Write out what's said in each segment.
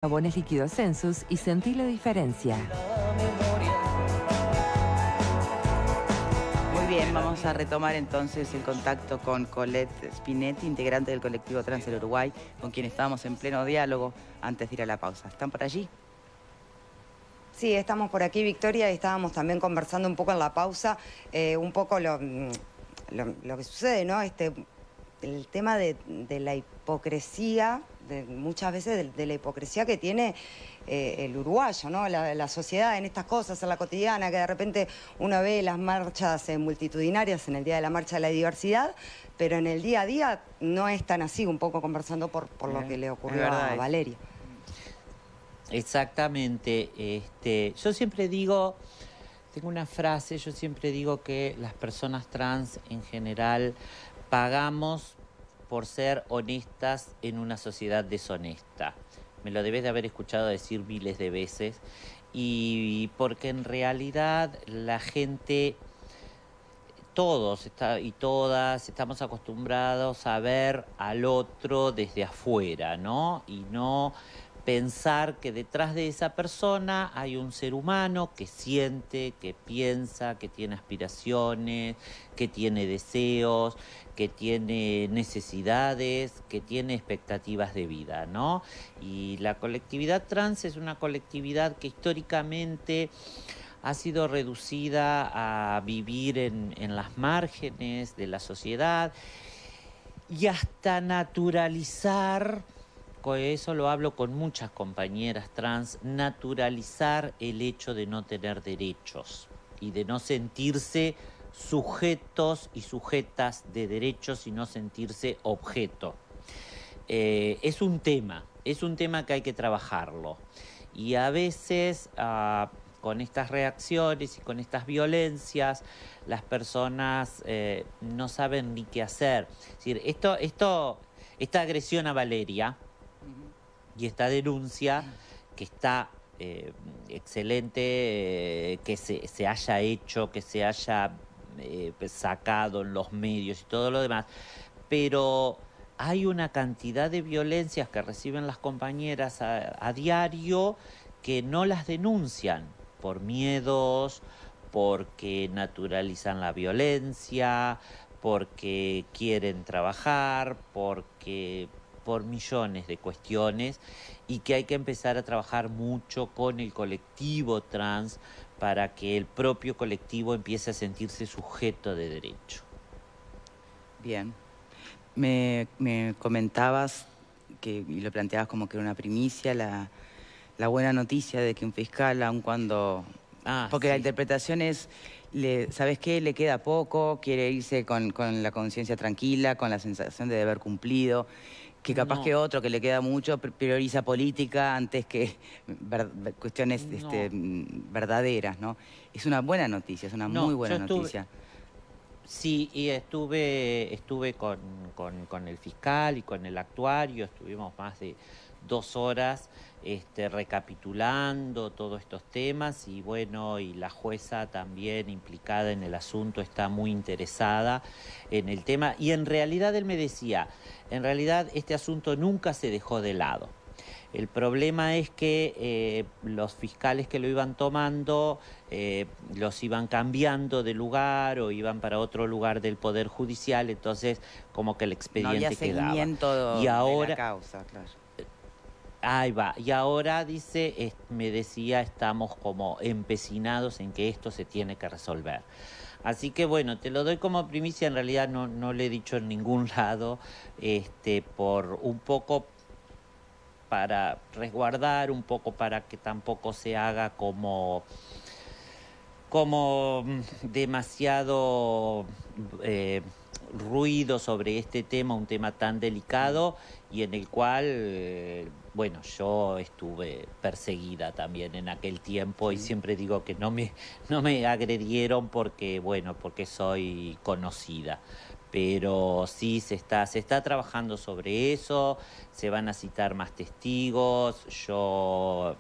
Jabones líquidos Sensus y sentí la diferencia. Muy bien, vamos a retomar entonces el contacto con Colette Spinetti, integrante del colectivo Trans del Uruguay, con quien estábamos en pleno diálogo antes de ir a la pausa. ¿Están por allí? Sí, estamos por aquí, Victoria, y estábamos también conversando un poco en la pausa, un poco lo que sucede, ¿no? El tema de la hipocresía, muchas veces de la hipocresía que tiene el uruguayo, ¿no? La sociedad en estas cosas, en la cotidiana, que de repente uno ve las marchas multitudinarias en el Día de la Marcha de la Diversidad, pero en el día a día no es tan así, un poco conversando por lo que le ocurrió a Valeria. Exactamente. Yo siempre digo, tengo una frase, yo siempre digo que las personas trans en general pagamos por ser honestas en una sociedad deshonesta. Me lo debes de haber escuchado decir miles de veces. Y porque en realidad la gente, todos y todas, estamos acostumbrados a ver al otro desde afuera, ¿no? Y no pensar que detrás de esa persona hay un ser humano que siente, que piensa, que tiene aspiraciones, que tiene deseos, que tiene necesidades, que tiene expectativas de vida, ¿no? Y la colectividad trans es una colectividad que históricamente ha sido reducida a vivir en las márgenes de la sociedad y hasta naturalizar. Eso lo hablo con muchas compañeras trans, naturalizar el hecho de no tener derechos y de no sentirse sujetos y sujetas de derechos y no sentirse objeto. Es un tema que hay que trabajarlo. Y a veces con estas reacciones y con estas violencias, las personas no saben ni qué hacer. Es decir, esta agresión a Valeria y esta denuncia, que está excelente, que se haya hecho, que se haya sacado en los medios y todo lo demás, pero hay una cantidad de violencias que reciben las compañeras a diario que no las denuncian por miedos, porque naturalizan la violencia, porque quieren trabajar, por millones de cuestiones, y que hay que empezar a trabajar mucho con el colectivo trans para que el propio colectivo empiece a sentirse sujeto de derecho. Bien. Me comentabas y lo planteabas como que era una primicia, la buena noticia de que un fiscal, aun cuando... porque sí. La interpretación es, ¿sabes qué? Le queda poco, quiere irse con la conciencia tranquila, con la sensación de deber cumplido, que capaz que otro que le queda mucho prioriza política antes que cuestiones verdaderas, ¿no? Es una buena noticia, es una muy buena noticia. Sí, y estuve con el fiscal y con el actuario, estuvimos más de 2 horas recapitulando todos estos temas, y bueno, y la jueza también implicada en el asunto está muy interesada en el tema, y en realidad él me decía, en realidad este asunto nunca se dejó de lado. El problema es que los fiscales que lo iban tomando los iban cambiando de lugar o iban para otro lugar del Poder Judicial, entonces como que el expediente no había seguimiento quedaba. Y ahora, de la causa, claro. Ahí va, y ahora dice, me decía, estamos como empecinados en que esto se tiene que resolver. Así que bueno, te lo doy como primicia, en realidad no le he dicho en ningún lado, por un poco para resguardar, un poco para que tampoco se haga como demasiado ruido sobre este tema, un tema tan delicado y en el cual, bueno, yo estuve perseguida también en aquel tiempo, y siempre digo que no me agredieron porque soy conocida. Pero sí se está trabajando sobre eso, se van a citar más testigos, yo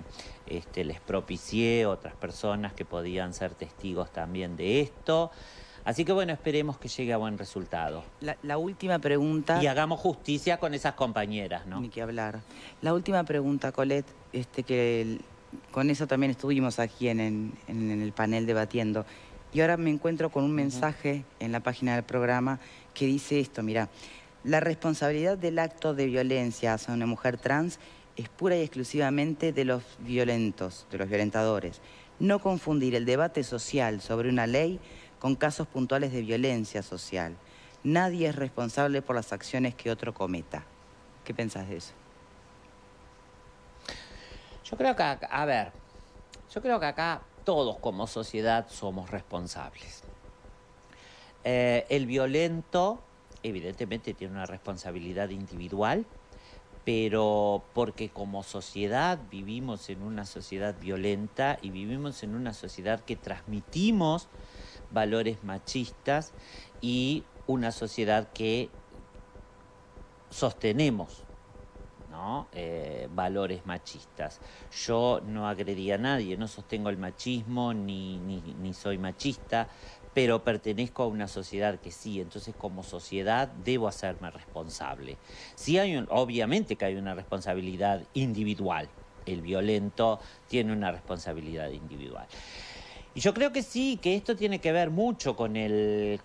les propicié otras personas que podían ser testigos también de esto. Así que bueno, esperemos que llegue a buen resultado. La última pregunta... Y hagamos justicia con esas compañeras, ¿no? Ni que hablar. La última pregunta, Colette, con eso también estuvimos aquí en el panel debatiendo. Y ahora me encuentro con un mensaje en la página del programa que dice esto, mira, la responsabilidad del acto de violencia hacia una mujer trans es pura y exclusivamente de los violentos, de los violentadores. No confundir el debate social sobre una ley con casos puntuales de violencia social. Nadie es responsable por las acciones que otro cometa. ¿Qué pensás de eso? Yo creo que, yo creo que acá todos como sociedad somos responsables. El violento, evidentemente, tiene una responsabilidad individual, pero porque como sociedad vivimos en una sociedad violenta y vivimos en una sociedad que transmitimos valores machistas y una sociedad que sostenemos, ¿no? Valores machistas. Yo no agredí a nadie, no sostengo el machismo ni soy machista, pero pertenezco a una sociedad que sí, entonces como sociedad debo hacerme responsable. Sí obviamente que hay una responsabilidad individual, el violento tiene una responsabilidad individual. Y yo creo que sí, que esto tiene que ver mucho con el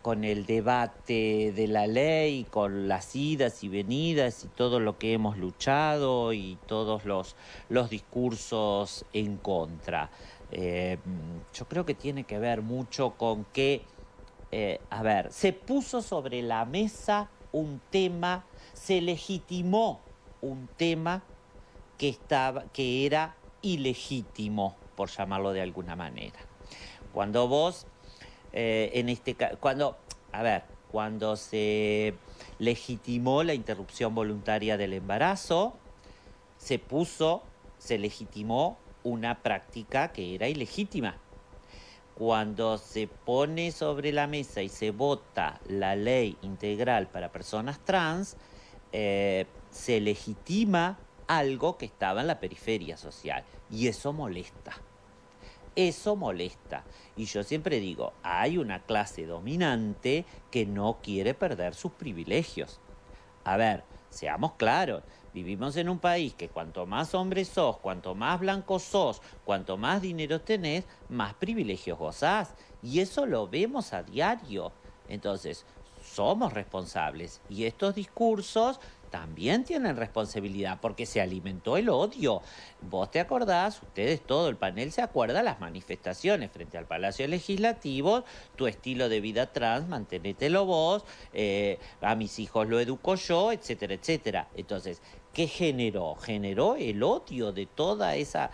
debate de la ley, con las idas y venidas y todo lo que hemos luchado y todos los discursos en contra. Yo creo que tiene que ver mucho con que, se puso sobre la mesa un tema, se legitimó un tema que era ilegítimo, por llamarlo de alguna manera. Cuando vos, cuando se legitimó la interrupción voluntaria del embarazo, se legitimó una práctica que era ilegítima. Cuando se pone sobre la mesa y se vota la ley integral para personas trans, se legitima algo que estaba en la periferia social, y eso molesta. Eso molesta. Y yo siempre digo, hay una clase dominante que no quiere perder sus privilegios. A ver, seamos claros, vivimos en un país que cuanto más hombre sos, cuanto más blanco sos, cuanto más dinero tenés, más privilegios gozás. Y eso lo vemos a diario. Entonces, somos responsables. Y estos discursos también tienen responsabilidad porque se alimentó el odio. Vos te acordás, ustedes todo el panel se acuerda, las manifestaciones frente al Palacio Legislativo, tu estilo de vida trans, mantenételo vos, a mis hijos lo educo yo, etcétera, etcétera. Entonces, ¿qué generó? Generó el odio de toda esa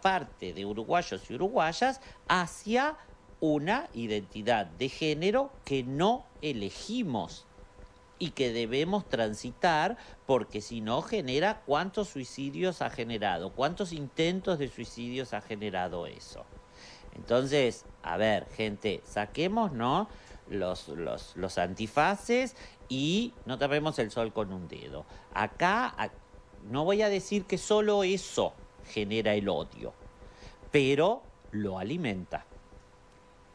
parte de uruguayos y uruguayas hacia una identidad de género que no elegimos y que debemos transitar, porque si no genera, ¿cuántos suicidios ha generado? ¿Cuántos intentos de suicidios ha generado eso? Entonces, a ver, gente, saquemos, ¿no?, los antifaces y no tapemos el sol con un dedo. Acá no voy a decir que solo eso genera el odio, pero lo alimenta.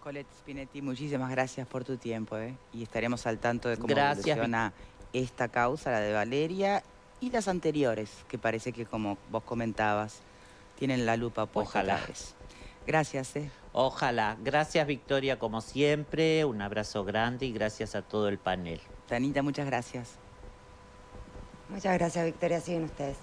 Colette Spinetti, muchísimas gracias por tu tiempo, y estaremos al tanto de cómo evoluciona esta causa, la de Valeria, y las anteriores, que parece que, como vos comentabas, tienen la lupa puesta. Ojalá. Otra vez. Gracias. Ojalá. Gracias, Victoria, como siempre. Un abrazo grande y gracias a todo el panel. Tanita, muchas gracias. Muchas gracias, Victoria. Siguen ustedes.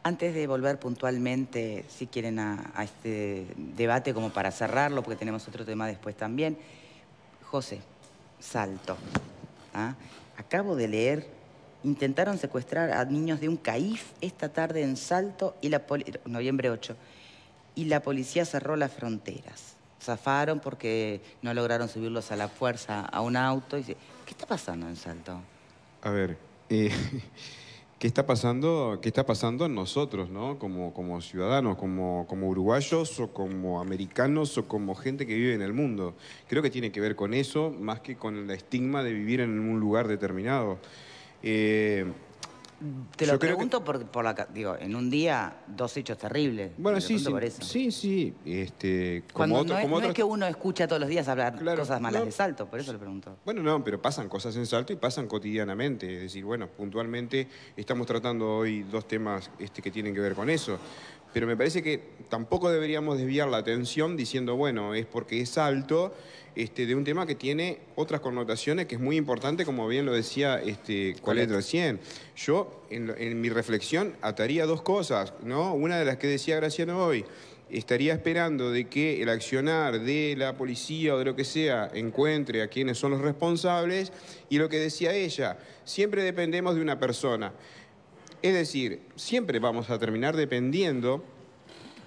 Antes de volver puntualmente, si quieren, a este debate como para cerrarlo, porque tenemos otro tema después también. José, Salto. Acabo de leer, intentaron secuestrar a niños de un CAIF esta tarde en Salto, y noviembre 8, y la policía cerró las fronteras. Zafaron porque no lograron subirlos a la fuerza a un auto. ¿Qué está pasando en Salto? A ver, ¿qué está pasando en nosotros, ¿no? Como ciudadanos, como uruguayos o como americanos o como gente que vive en el mundo? Creo que tiene que ver con eso, más que con el estigma de vivir en un lugar determinado. Te lo pregunto digo, en un día, 2 hechos terribles. Bueno, sí, por eso. sí. No es que uno escucha todos los días hablar cosas malas de Salto, por eso le pregunto. Bueno, no, pero pasan cosas en Salto y pasan cotidianamente. Es decir, bueno, puntualmente estamos tratando hoy 2 temas que tienen que ver con eso. Pero me parece que tampoco deberíamos desviar la atención diciendo, bueno, es porque es Salto, de un tema que tiene otras connotaciones que es muy importante, como bien lo decía Colette recién. Yo, en mi reflexión, ataría 2 cosas, ¿no? Una de las que decía Graciano hoy, estaría esperando de que el accionar de la policía o de lo que sea encuentre a quienes son los responsables, y lo que decía ella, siempre dependemos de una persona. Es decir, siempre vamos a terminar dependiendo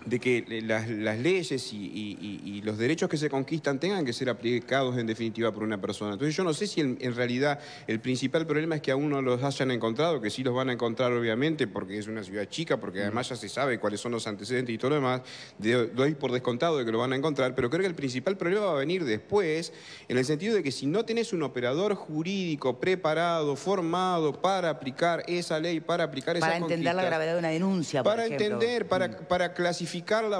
de que las leyes y los derechos que se conquistan tengan que ser aplicados en definitiva por una persona. Entonces yo no sé si en realidad el principal problema es que aún no los hayan encontrado, que sí los van a encontrar obviamente porque es una ciudad chica, porque además ya se sabe cuáles son los antecedentes y todo lo demás, doy por descontado de que lo van a encontrar, pero creo que el principal problema va a venir después, en el sentido de que si no tenés un operador jurídico preparado, formado para aplicar esa ley, para aplicar esa conquista, para entender la gravedad de una denuncia, por ejemplo. Entender, para clasificarla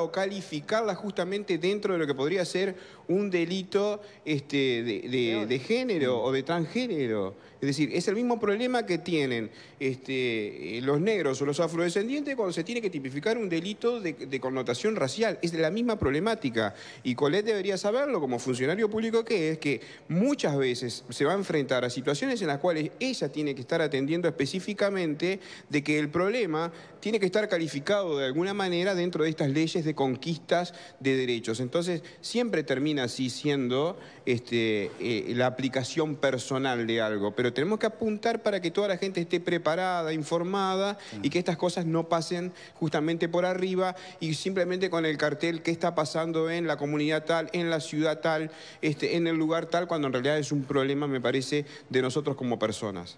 o calificarla justamente dentro de lo que podría ser un delito de género o de transgénero. Es decir, es el mismo problema que tienen los negros o los afrodescendientes cuando se tiene que tipificar un delito de connotación racial. Es de la misma problemática. Y Colette debería saberlo como funcionario público que es, que muchas veces se va a enfrentar a situaciones en las cuales ella tiene que estar atendiendo específicamente de que el problema tiene que estar calificado de alguna manera dentro de estas leyes de conquistas de derechos. Entonces, siempre termina así siendo la aplicación personal de algo, pero tenemos que apuntar para que toda la gente esté preparada, informada, y que estas cosas no pasen justamente por arriba y simplemente con el cartel qué está pasando en la comunidad tal, en la ciudad tal, en el lugar tal, cuando en realidad es un problema, me parece, de nosotros como personas.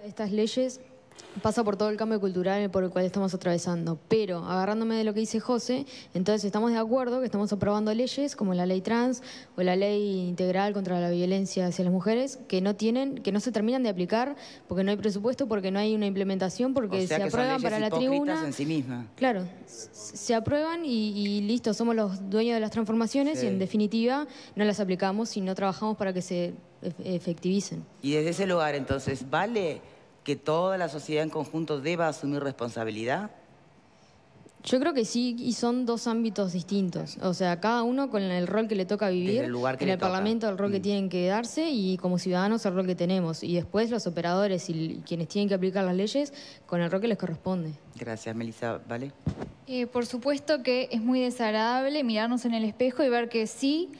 Estas leyes pasa por todo el cambio cultural por el cual estamos atravesando, pero agarrándome de lo que dice José, entonces estamos de acuerdo que estamos aprobando leyes como la ley trans o la ley integral contra la violencia hacia las mujeres que no se terminan de aplicar porque no hay presupuesto, porque no hay una implementación, porque se aprueban para la tribuna. En sí misma. Claro, se aprueban y listo, somos los dueños de las transformaciones y en definitiva no las aplicamos y no trabajamos para que se efectivicen. Y desde ese lugar, entonces, ¿vale que toda la sociedad en conjunto deba asumir responsabilidad? Yo creo que sí, y son 2 ámbitos distintos. O sea, cada uno con el rol que le toca vivir, en el Parlamento el rol que tienen que darse y como ciudadanos el rol que tenemos. Y después los operadores y quienes tienen que aplicar las leyes con el rol que les corresponde. Gracias, Melissa. ¿Vale? Por supuesto que es muy desagradable mirarnos en el espejo y ver que sí,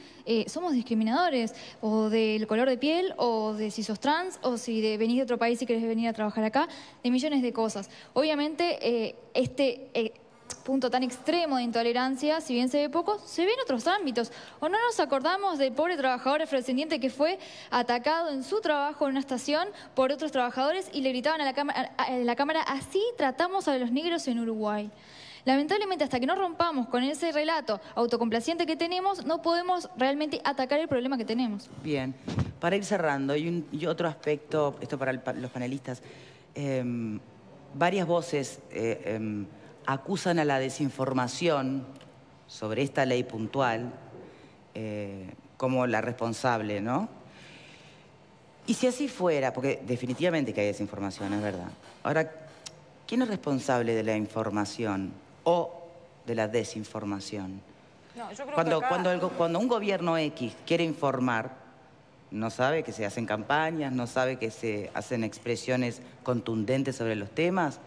somos discriminadores, o del color de piel, o de si sos trans, o si venís de otro país y querés venir a trabajar acá, de millones de cosas. Obviamente, punto tan extremo de intolerancia, si bien se ve poco, se ve en otros ámbitos. ¿O no nos acordamos del pobre trabajador afrodescendiente que fue atacado en su trabajo en una estación por otros trabajadores y le gritaban en la cámara, así tratamos a los negros en Uruguay? Lamentablemente, hasta que no rompamos con ese relato autocomplaciente que tenemos, no podemos realmente atacar el problema que tenemos. Bien. Para ir cerrando, y otro aspecto, esto para los panelistas, varias voces acusan a la desinformación sobre esta ley puntual como la responsable, ¿no? Y si así fuera, porque definitivamente que hay desinformación, es verdad. Ahora, ¿quién es responsable de la información o de la desinformación? No, yo creo cuando un gobierno X quiere informar, no sabe que se hacen campañas, no sabe que se hacen expresiones contundentes sobre los temas.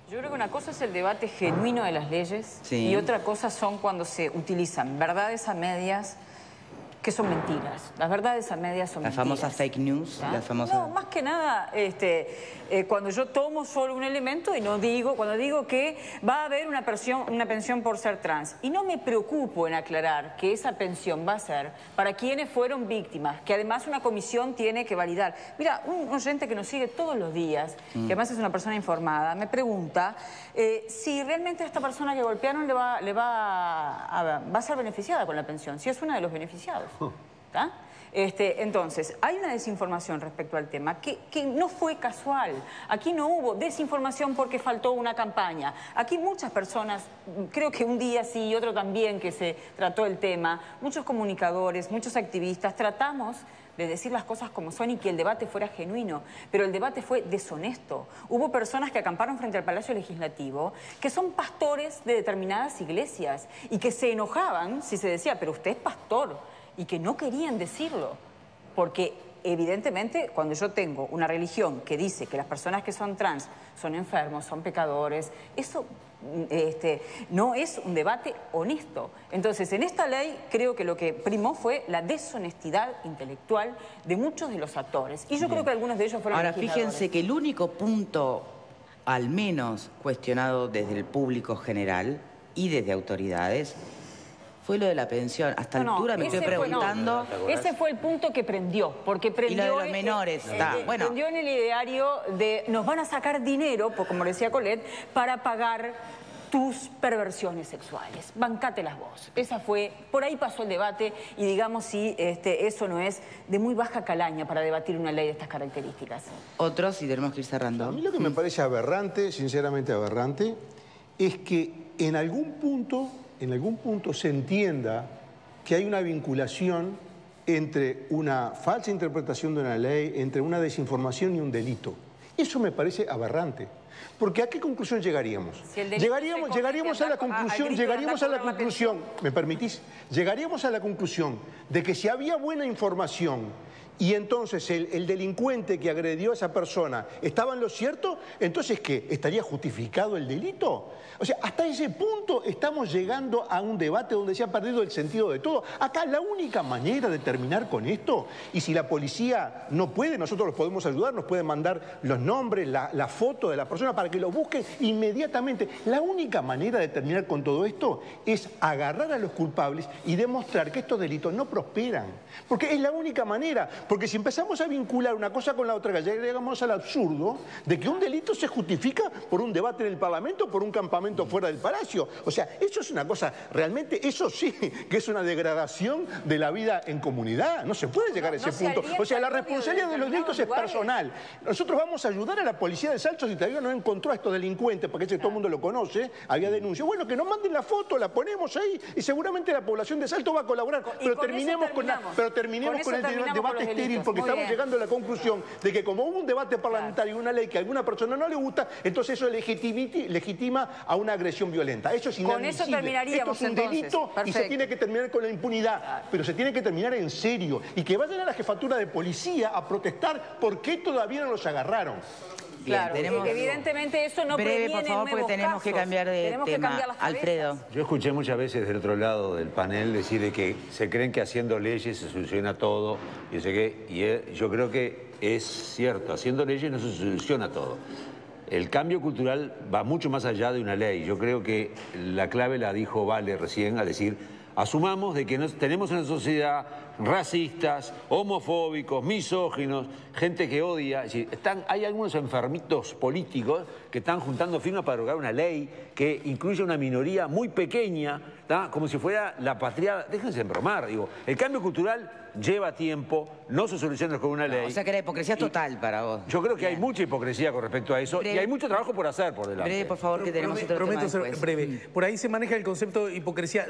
Yo creo que una cosa es el debate genuino de las leyes y otra cosa son cuando se utilizan verdades a medias que son mentiras. Las verdades a medias son mentiras. Las famosas fake news. No, más que nada, cuando yo tomo solo un elemento y cuando digo que va a haber una pensión por ser trans y no me preocupo en aclarar que esa pensión va a ser para quienes fueron víctimas, que además una comisión tiene que validar. Mira, un oyente que nos sigue todos los días, que además es una persona informada, me pregunta si realmente a esta persona que golpearon va a ser beneficiada con la pensión, si es una de los beneficiados. Entonces, hay una desinformación respecto al tema que no fue casual. Aquí no hubo desinformación porque faltó una campaña. Aquí muchas personas, creo que un día sí y otro también que se trató el tema, muchos comunicadores, muchos activistas, tratamos de decir las cosas como son y que el debate fuera genuino, pero el debate fue deshonesto. Hubo personas que acamparon frente al Palacio Legislativo que son pastores de determinadas iglesias y que se enojaban si se decía, pero usted es pastor, y que no querían decirlo, porque evidentemente cuando yo tengo una religión que dice que las personas que son trans son enfermos, son pecadores, eso no es un debate honesto. Entonces, en esta ley creo que lo que primó fue la deshonestidad intelectual de muchos de los actores. Y yo creo que algunos de ellos fueron Ahora, fíjense que el único punto, al menos cuestionado desde el público general y desde autoridades, fue lo de la pensión. Hasta altura me estoy preguntando... ese fue el punto que prendió, porque prendió... Y lo de los menores, bueno. Prendió en el ideario de nos van a sacar dinero, como decía Colette, para pagar tus perversiones sexuales. Bancátelas vos. Esa fue... Por ahí pasó el debate y digamos si eso no es de muy baja calaña para debatir una ley de estas características. Otros, y tenemos que ir cerrando. A mí lo que me parece aberrante, sinceramente aberrante, es que en algún punto se entienda que hay una vinculación entre una falsa interpretación de una ley, entre una desinformación y un delito. Eso me parece aberrante. Porque ¿a qué conclusión llegaríamos? Si llegaríamos a la conclusión, ¿me permitís? Llegaríamos a la conclusión de que si había buena información y entonces el delincuente que agredió a esa persona estaba en lo cierto, entonces ¿qué? ¿Estaría justificado el delito? O sea, hasta ese punto estamos llegando a un debate donde se ha perdido el sentido de todo. Acá la única manera de terminar con esto, y si la policía no puede, nosotros los podemos ayudar, nos pueden mandar los nombres, la foto de la persona para que lo busquen inmediatamente. La única manera de terminar con todo esto es agarrar a los culpables y demostrar que estos delitos no prosperan. Porque es la única manera. Porque si empezamos a vincular una cosa con la otra, ya llegamos al absurdo de que un delito se justifica por un debate en el Parlamento, por un campamento fuera del Palacio. O sea, eso es una cosa, realmente, eso sí, que es una degradación de la vida en comunidad. No se puede llegar a ese punto. O sea, la responsabilidad de los delitos es personal. Nosotros vamos a ayudar a la policía de Salto si todavía no encontró a estos delincuentes, porque ese todo el mundo lo conoce, había denuncias. Bueno, que nos manden la foto, la ponemos ahí y seguramente la población de Salto va a colaborar. Pero terminemos con el debate estéril, porque estamos llegando a la conclusión de que como hubo un debate parlamentario y una ley que a alguna persona no le gusta, entonces eso legitima a una agresión violenta. Eso es inadmisible. Con eso terminaríamos. Esto es un delito y se tiene que terminar con la impunidad, pero se tiene que terminar en serio y que vayan a la jefatura de policía a protestar por qué todavía no los agarraron. Claro, evidentemente eso no breve, por favor, porque tenemos que cambiar de tema. Alfredo. Yo escuché muchas veces del otro lado del panel decir de que se creen que haciendo leyes se soluciona todo, y yo creo que es cierto, haciendo leyes no se soluciona todo. El cambio cultural va mucho más allá de una ley. Yo creo que la clave la dijo Vale recién al decir, asumamos de que tenemos una sociedad racistas, homofóbicos, misóginos, gente que odia. Es decir, hay algunos enfermitos políticos que están juntando firmas para lograr una ley que incluye una minoría muy pequeña, como si fuera la patria. Déjense embromar, digo. El cambio cultural lleva tiempo, no se soluciona con una ley. O sea que la hipocresía es total para vos. Yo creo que hay mucha hipocresía con respecto a eso y hay mucho trabajo por hacer por delante. Breve, por favor, que tenemos otro tema después. Prometo ser breve. Por ahí se maneja el concepto de hipocresía,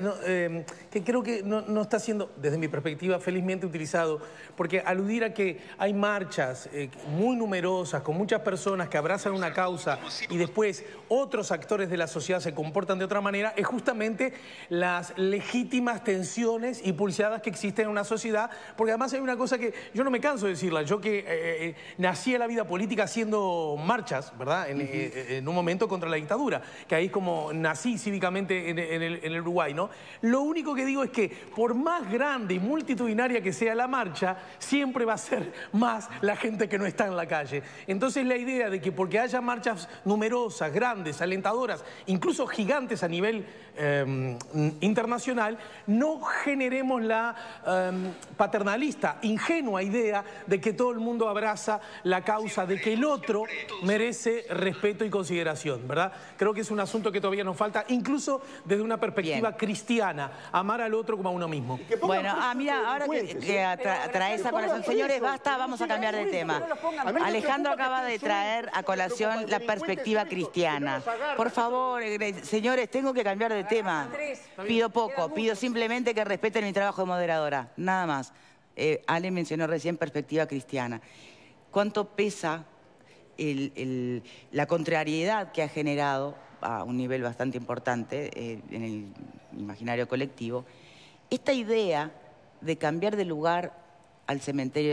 que creo que no está siendo, desde mi perspectiva, felizmente utilizado, porque aludir a que hay marchas muy numerosas, con muchas personas que abrazan una causa y después otros actores de la sociedad se comportan de otra manera, es justamente las legítimas tensiones y pulseadas que existen en una sociedad, porque además hay una cosa que yo no me canso de decirla, yo que nací en la vida política haciendo marchas, ¿verdad? En un momento contra la dictadura, que ahí es como nací cívicamente en el Uruguay, ¿no? Lo único que digo es que por más grande y multitudinaria que sea la marcha, siempre va a ser más la gente que no está en la calle. Entonces la idea de que porque haya marchas numerosas, grandes, alentadoras, incluso gigantes a nivel internacional, no generemos la paternalista, ingenua idea de que todo el mundo abraza la causa, de que el otro merece respeto y consideración, ¿verdad? Creo que es un asunto que todavía nos falta, incluso desde una perspectiva cristiana, amar al otro como a uno mismo. Bueno, mira, ahora que traes a colación, señores, basta, vamos a cambiar de tema. Alejandro acaba de traer a colación la perspectiva cristiana. Por favor, señores, tengo que cambiar de tema. Pido poco, pido simplemente que respeten mi trabajo de moderadora, nada más. Ale mencionó recién perspectiva cristiana. ¿Cuánto pesa la contrariedad que ha generado a un nivel bastante importante en el imaginario colectivo esta idea de cambiar de lugar al cementerio